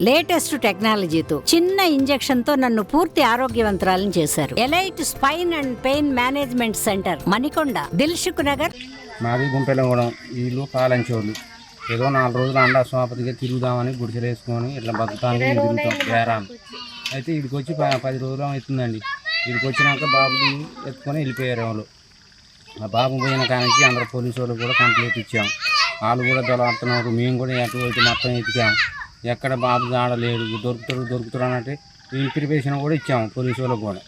Latest టెక్నాలజీతో చిన్న injection తో నన్ను పూర్తి ఆరోగ్యవంతురాలను చేశారు. Elite spine and pain management centre, Manikonda, Dilsukh Nagar. మాది గుంపెలగూడెం. వీళ్ళు పాలంచోళ్ళు. ఏదో 4 రోజులు అండా సోపతిగా తిరుగుదామని గుడిసెలు వేసుకొని ఇట్లా బతుకుతానికి తిరుగుతాం బేరాన్ని. అయితే వీడికి వచ్చి 10 రోజులు అవుతుందండి. వీడికి వచ్చినాక బాబుకి ఎత్తుకొని వెళ్ళిపోయారు వాళ్ళు. ఆ బాబు పోయిన కానించి అందరూ పోలీసు వాళ్ళు కూడా కంప్లైంట్ ఇచ్చాం. వాళ్ళు కూడా దొలాడుతున్నారు. మేము కూడా ఎటు వచ్చి మొత్తం ఎతికాం. ఎక్కడ బాబు ఆడలేడు, దొరుకుతాడు అన్నట్టు ఇన్ఫర్మేషన్ కూడా ఇచ్చాము పోలీసు వాళ్ళకు కూడా.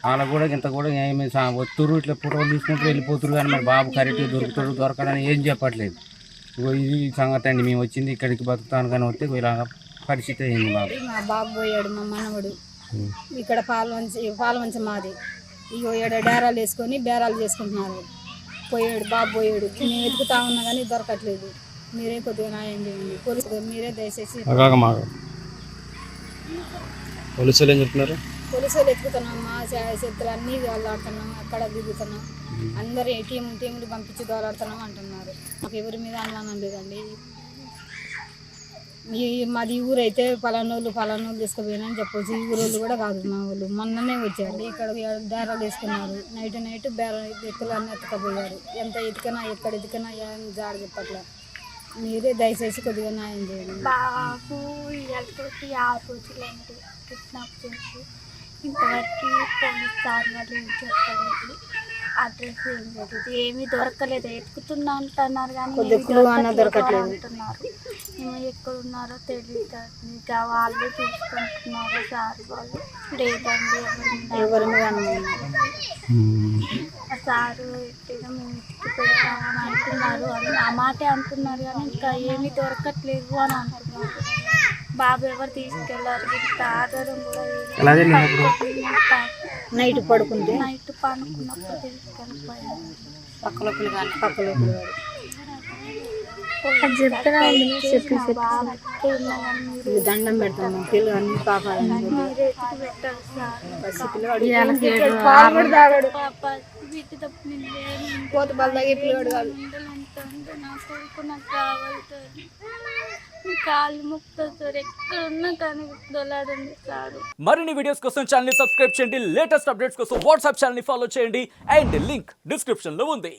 వాళ్ళకు కూడా ఇంత కూడా ఏమి వస్తురు ఇట్లా ఫోటోలు తీసుకుంటూ వెళ్ళిపోతురు, కానీ మరి బాబు కరెక్ట్గా దొరకడని ఏం చెప్పట్లేదు. ఇది సంగతి అండి. మేము వచ్చింది ఇక్కడికి బతుకుతాను కానీ వస్తే ఇలాగ పరిస్థితి అయింది. మా బాబు పోయాడు, మా మనవడు ఇక్కడ పాలవంచ మాది. ఇగో డేరాలు వేసుకొని బేరాలు చేసుకుంటున్నారు. పోయాడు బాబు పోయాడు. మేము వెతుకుతా ఉన్నా కానీ దొరకట్లేదు. మీరే కొద్దిగా న్యాయం చేయండి. పోలీసు మీరే దయచేసి. పోలీసులు ఏం చెప్తున్నారు? పోలీసులు ఎత్తుకుతున్నాం, మా చేతులు అన్నీ దోలాడుతున్నాం, అక్కడ దిగుతున్నాం, అందరూ టీములు పంపించి దోలాడుతున్నాం అంటున్నారు. మాకు ఎవరి మీద అనుమానం లేదండి. మాది ఊరు అయితే పలానోళ్ళు తీసుకుపోయినని చెప్పొచ్చు. ఈ ఊరోళ్ళు కూడా కాదు, మా వాళ్ళు మొన్ననే వచ్చారు. ఇక్కడ బేరాలు వేసుకున్నారు. నైట్ ఎత్తులన్నీ ఎత్తుకపోయారు. ఎంత ఎత్తుకనా ఎక్కడ ఎత్తుకనా ఏం జాడ చెప్పట్లే. మీరే దయచేసి కొద్దిగా న్యాయం చేయండి. బాబు ఇళ్ళతోటి 6 రోజులైంది కిడ్నాప్ చేసి. ఇంతవరకు పోలీస్ దాని వాళ్ళు ఏం చెప్పలేదు. అడ్రస్ ఏం లేదు, ఏమీ దొరకలేదు. ఎత్తుకుతున్నా అంటున్నారు కానీ అంటున్నారు. మేము ఎక్కడున్నారో తెలియదు. ఇంకా వాళ్ళు చూసుకుంటున్నారు సార్ వాళ్ళు. లేదండి ఎవరి మీద సారు మేము ఇంటికి పెడతామని అంటున్నారు. ఆ మాటే అంటున్నారు కానీ ఇంకా ఏమీ దొరకట్లేదు అని అంటున్నారు. బాబు ఎవరు తీసుకెళ్ళారు, ఇంత ఆధారం కూడా నైట్ పడుకుంటే పనుకున్నప్పుడు తీసుకెళ్ళిపోయారు. దండం పెడతాము పిల్లలు అన్ని కాపాడండి. పోత బలదాగే పిల్లడు కాదు. కాళ్ళు ముక్తారు ఎక్కడున్నా కానీ దొలాడండి సారు. మరిన్ని వీడియోస్ కోసం ఛానల్ ని సబ్స్క్రైబ్ చేయండి. లేటెస్ట్ అప్డేట్స్ కోసం వాట్సాప్ ఛానల్ ని ఫాలో చేయండి. అండ్ లింక్ డిస్క్రిప్షన్ లో ఉంది.